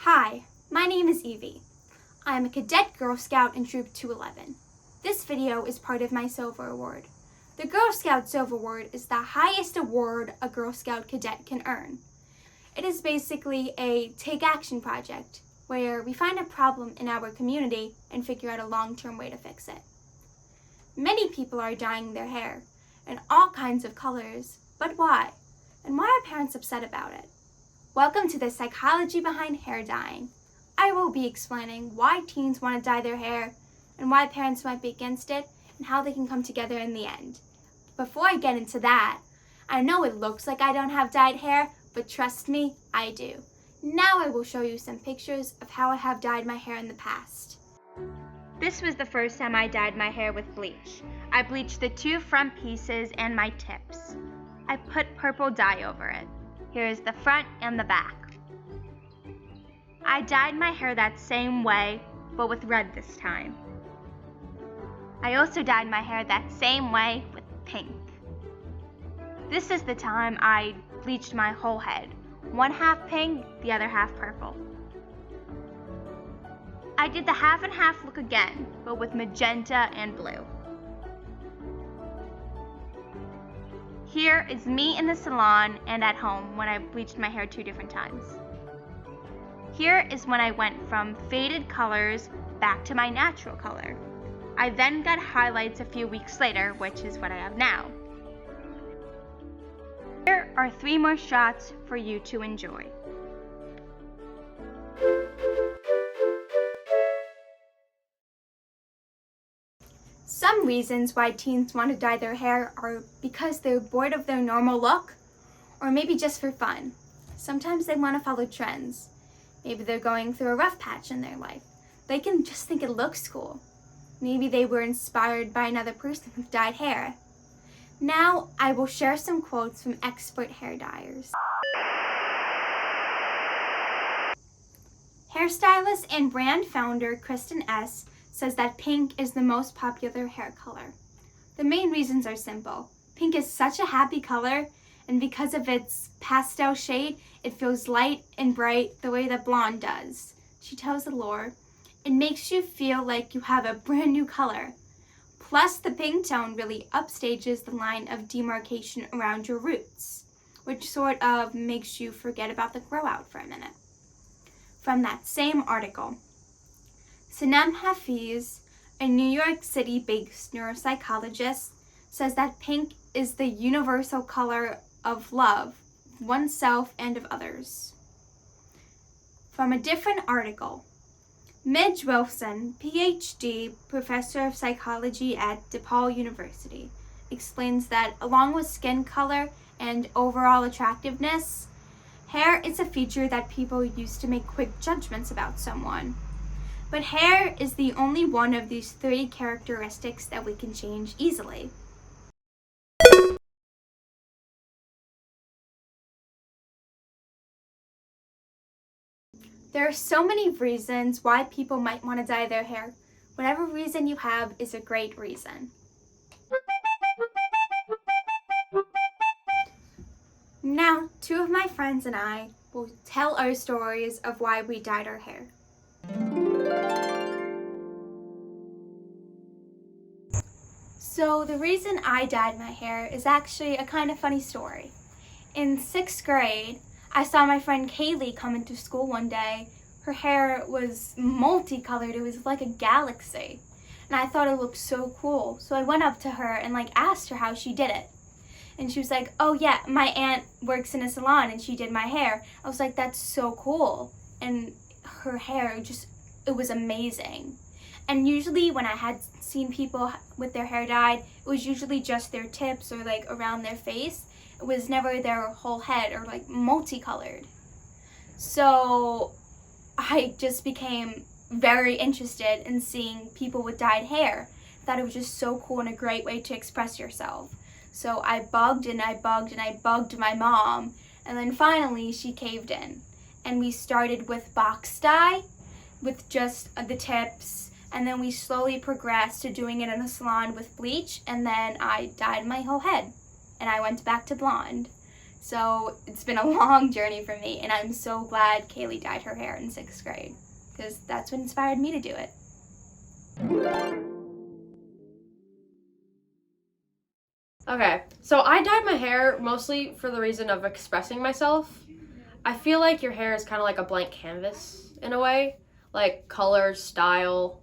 Hi, my name is Evie. I am a cadet Girl Scout in Troop 211. This video is part of my Silver Award. The Girl Scout Silver Award is the highest award a Girl Scout cadet can earn. It is basically a take action project where we find a problem in our community and figure out a long-term way to fix it. Many people are dyeing their hair in all kinds of colors, but why? And why are parents upset about it? Welcome to the psychology behind hair dyeing. I will be explaining why teens want to dye their hair and why parents might be against it and how they can come together in the end. Before I get into that, I know it looks like I don't have dyed hair, but trust me, I do. Now I will show you some pictures of how I have dyed my hair in the past. This was the first time I dyed my hair with bleach. I bleached the two front pieces and my tips. I put purple dye over it. Here's the front and the back. I dyed my hair that same way, but with red this time. I also dyed my hair that same way with pink. This is the time I bleached my whole head. One half pink, the other half purple. I did the half and half look again, but with magenta and blue. Here is me in the salon and at home when I bleached my hair 2 different times. Here is when I went from faded colors back to my natural color. I then got highlights a few weeks later, which is what I have now. Here are 3 more shots for you to enjoy. Some reasons why teens want to dye their hair are because they're bored of their normal look, or maybe just for fun. Sometimes they want to follow trends. Maybe they're going through a rough patch in their life. They can just think it looks cool. Maybe they were inspired by another person with dyed hair. Now I will share some quotes from expert hair dyers. Hairstylist and brand founder Kristen S. says that pink is the most popular hair color. The main reasons are simple. Pink is such a happy color, and because of its pastel shade, it feels light and bright the way that blonde does. She tells Allure, it makes you feel like you have a brand new color. Plus, the pink tone really upstages the line of demarcation around your roots, which sort of makes you forget about the grow out for a minute. From that same article, Sinem Hafiz, a New York City-based neuropsychologist, says that pink is the universal color of love, oneself and of others. From a different article, Midge Wilson, PhD, professor of psychology at DePaul University, explains that along with skin color and overall attractiveness, hair is a feature that people use to make quick judgments about someone. But hair is the only one of these 3 characteristics that we can change easily. There are so many reasons why people might want to dye their hair. Whatever reason you have is a great reason. Now, 2 of my friends and I will tell our stories of why we dyed our hair. So the reason I dyed my hair is actually a kind of funny story. In 6th grade, I saw my friend Kaylee come into school one day. Her hair was multicolored. It was like a galaxy. And I thought it looked so cool. So I went up to her and asked her how she did it. And she was like, oh yeah, my aunt works in a salon and she did my hair. I was like, that's so cool. And her hair it was amazing. And usually when I had seen people with their hair dyed, it was usually just their tips or around their face. It was never their whole head or multicolored. So I just became very interested in seeing people with dyed hair. I thought it was just so cool and a great way to express yourself. So I bugged and I bugged and I bugged my mom, and then finally she caved in. And we started with box dye with just the tips, and then we slowly progressed to doing it in a salon with bleach, and then I dyed my whole head and I went back to blonde. So it's been a long journey for me, and I'm so glad Kaylee dyed her hair in 6th grade, because that's what inspired me to do it. Okay, so I dyed my hair mostly for the reason of expressing myself. I feel like your hair is kind of like a blank canvas in a way, like color, style,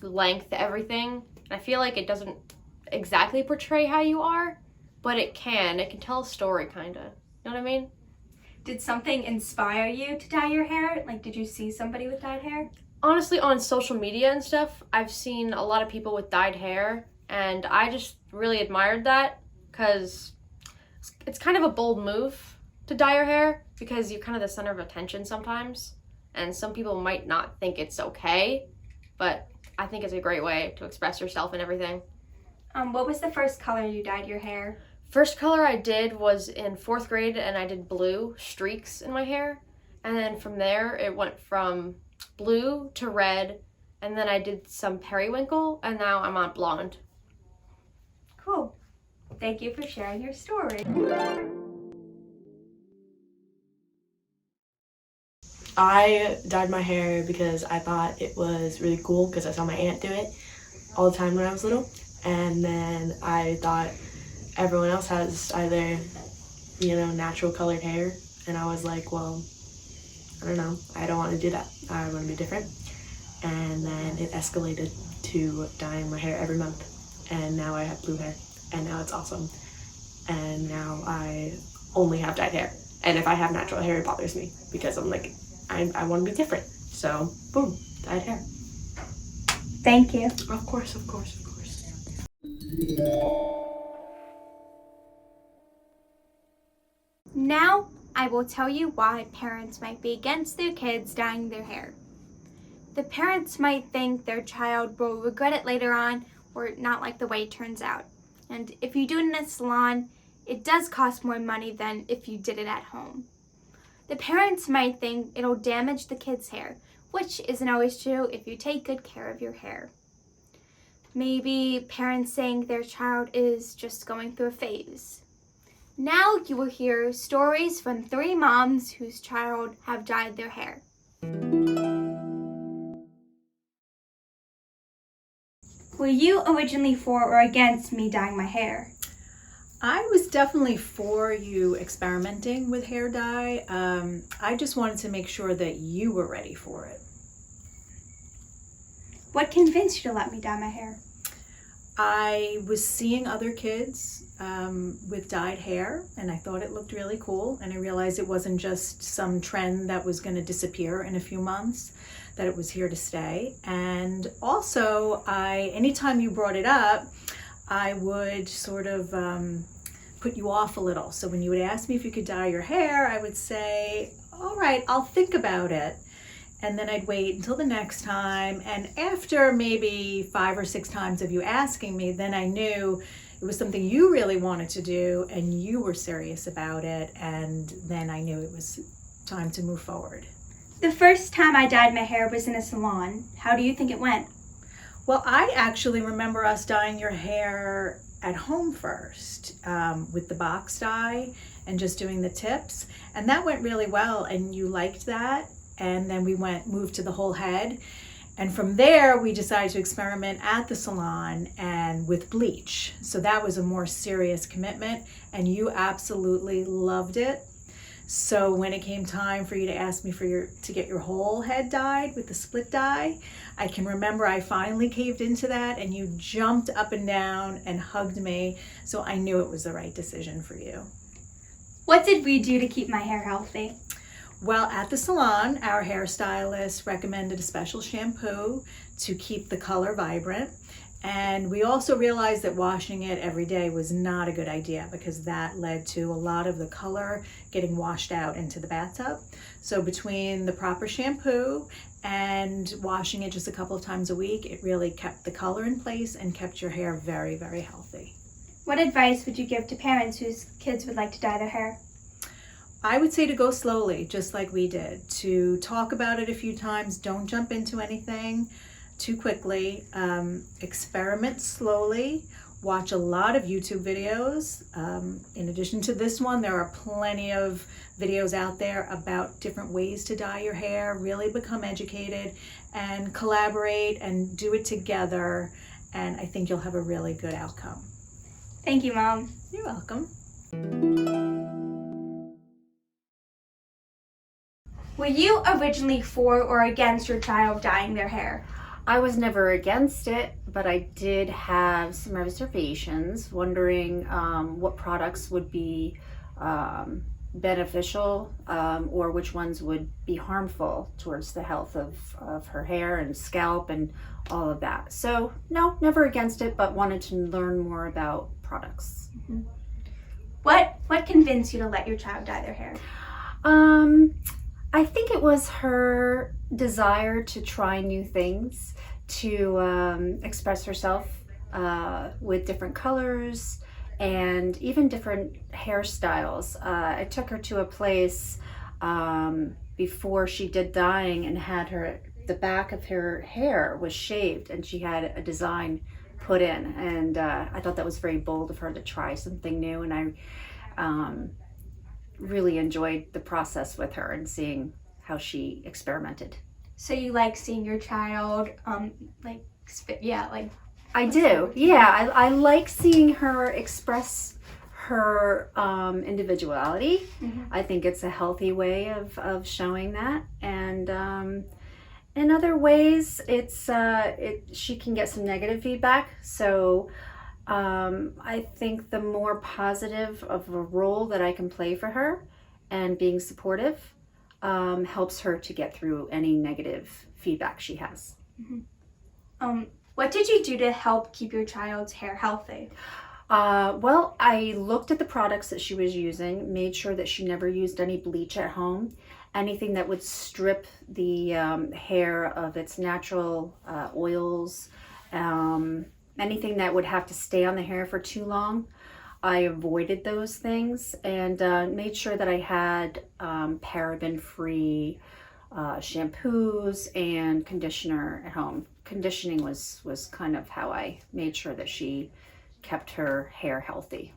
length, everything. And I feel like it doesn't exactly portray how you are, but it can. It can tell a story, kind of. You know what I mean? Did something inspire you to dye your hair? Like, did you see somebody with dyed hair? Honestly, on social media and stuff, I've seen a lot of people with dyed hair, and I just really admired that because it's kind of a bold move to dye your hair because you're kind of the center of attention sometimes, and some people might not think it's okay, but I think it's a great way to express yourself and everything. What was the first color you dyed your hair? First color I did was in 4th grade, and I did blue streaks in my hair, and then from there it went from blue to red, and then I did some periwinkle, and now I'm on blonde. Cool. Thank you for sharing your story. I dyed my hair because I thought it was really cool because I saw my aunt do it all the time when I was little. And then I thought everyone else has either, natural colored hair. And I was like, well, I don't know. I don't want to do that. I want to be different. And then it escalated to dyeing my hair every month. And now I have blue hair. And now it's awesome. And now I only have dyed hair. And if I have natural hair, it bothers me because I'm like, I want to be different. So, boom, dyed hair. Thank you. Of course, of course, of course. Now, I will tell you why parents might be against their kids dyeing their hair. The parents might think their child will regret it later on or not like the way it turns out. And if you do it in a salon, it does cost more money than if you did it at home. The parents might think it'll damage the kid's hair, which isn't always true if you take good care of your hair. Maybe parents saying their child is just going through a phase. Now you will hear stories from 3 moms whose child have dyed their hair. Were you originally for or against me dyeing my hair? I was definitely for you experimenting with hair dye. I just wanted to make sure that you were ready for it. What convinced you to let me dye my hair? I was seeing other kids with dyed hair, and I thought it looked really cool, and I realized it wasn't just some trend that was going to disappear in a few months, that it was here to stay. And also, anytime you brought it up, I would sort of put you off a little. So when you would ask me if you could dye your hair, I would say, all right, I'll think about it. And then I'd wait until the next time. And after maybe 5 or 6 times of you asking me, then I knew it was something you really wanted to do and you were serious about it. And then I knew it was time to move forward. The first time I dyed my hair was in a salon. How do you think it went? Well, I actually remember us dyeing your hair at home first with the box dye and just doing the tips. And that went really well and you liked that. And then we moved to the whole head. And from there, we decided to experiment at the salon and with bleach. So that was a more serious commitment and you absolutely loved it. So when it came time for you to ask me to get your whole head dyed with the split dye, I can remember I finally caved into that and you jumped up and down and hugged me. So I knew it was the right decision for you. What did we do to keep my hair healthy? Well, at the salon, our hairstylist recommended a special shampoo to keep the color vibrant. And we also realized that washing it every day was not a good idea because that led to a lot of the color getting washed out into the bathtub. So between the proper shampoo and washing it just a couple of times a week, it really kept the color in place and kept your hair very, very healthy. What advice would you give to parents whose kids would like to dye their hair? I would say to go slowly, just like we did, to talk about it a few times. Don't jump into anything too quickly. Experiment slowly. watch a lot of YouTube videos. In addition to this one, there are plenty of videos out there about different ways to dye your hair. Really become educated and collaborate and do it together. And I think you'll have a really good outcome. Thank you, Mom. You're welcome. Were you originally for or against your child dyeing their hair? I was never against it, but I did have some reservations, wondering what products would be beneficial or which ones would be harmful towards the health of her hair and scalp and all of that. So no, never against it, but wanted to learn more about products. Mm-hmm. What convinced you to let your child dye their hair? I think it was her desire to try new things, to express herself with different colors and even different hairstyles. I took her to a place before she did dyeing and had the back of her hair was shaved and she had a design put in, and I thought that was very bold of her to try something new, and I really enjoyed the process with her and seeing how she experimented. So you like seeing your child, I do, yeah. I like seeing her express her individuality. Mm-hmm. I think it's a healthy way of showing that, and in other ways, she can get some negative feedback. So I think the more positive of a role that I can play for her and being supportive helps her to get through any negative feedback she has. Mm-hmm. What did you do to help keep your child's hair healthy? Well, I looked at the products that she was using, made sure that she never used any bleach at home, anything that would strip the hair of its natural oils, anything that would have to stay on the hair for too long. I avoided those things and made sure that I had paraben-free shampoos and conditioner at home. Conditioning was kind of how I made sure that she kept her hair healthy.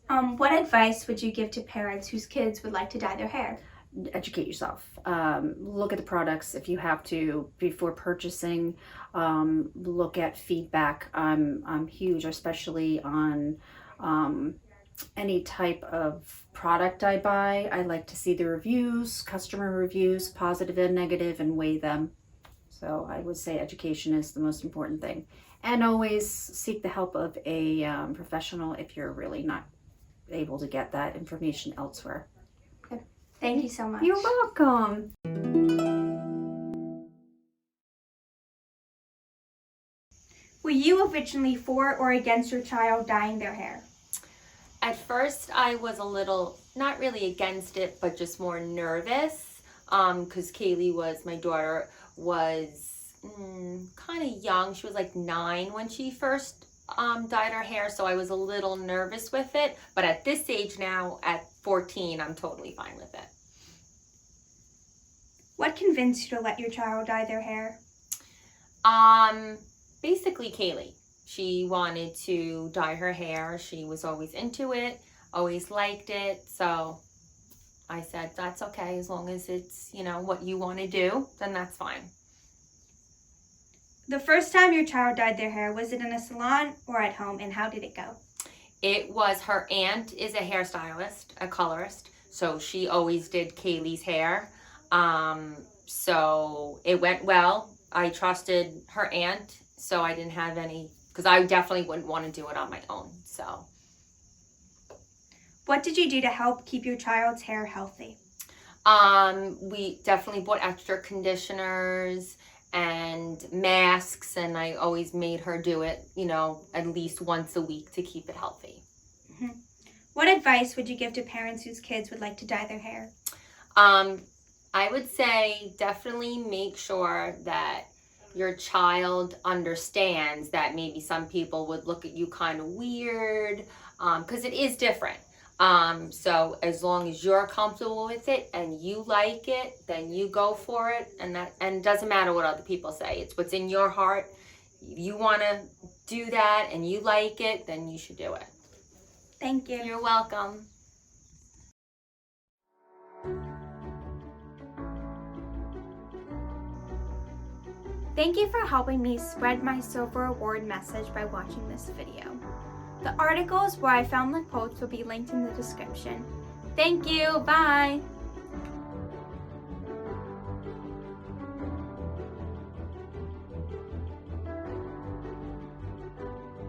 What advice would you give to parents whose kids would like to dye their hair? Educate yourself. Look at the products if you have to before purchasing. Look at feedback. I'm huge, especially on any type of product I buy. I like to see the reviews, customer reviews, positive and negative, and weigh them. So I would say education is the most important thing. And always seek the help of a professional if you're really not able to get that information elsewhere. Thank you so much. You're welcome. Were you originally for or against your child dyeing their hair? At first, I was a little, not really against it, but just more nervous, because Kaylee my daughter, was kind of young. She was like 9 when she first dyed her hair, so I was a little nervous with it. But at this age now, at 14, I'm totally fine with it. What convinced you to let your child dye their hair? Basically Kaylee. She wanted to dye her hair. She was always into it, always liked it. So I said, that's okay. As long as it's, what you want to do, then that's fine. The first time your child dyed their hair, was it in a salon or at home, and how did it go? It was, her aunt is a hairstylist, a colorist. So she always did Kaylee's hair. So it went well. I trusted her aunt, so I didn't have any, because I definitely wouldn't want to do it on my own. So what did you do to help keep your child's hair healthy? We definitely bought extra conditioners and masks, and I always made her do it, at least once a week to keep it healthy. Mm-hmm. What advice would you give to parents whose kids would like to dye their hair? I would say definitely make sure that your child understands that maybe some people would look at you kind of weird, because it is different. So as long as you're comfortable with it and you like it, then you go for it. And it doesn't matter what other people say. It's what's in your heart. You want to do that and you like it, then you should do it. Thank you. You're welcome. Thank you for helping me spread my Silver Award message by watching this video. The articles where I found the quotes will be linked in the description. Thank you. Bye.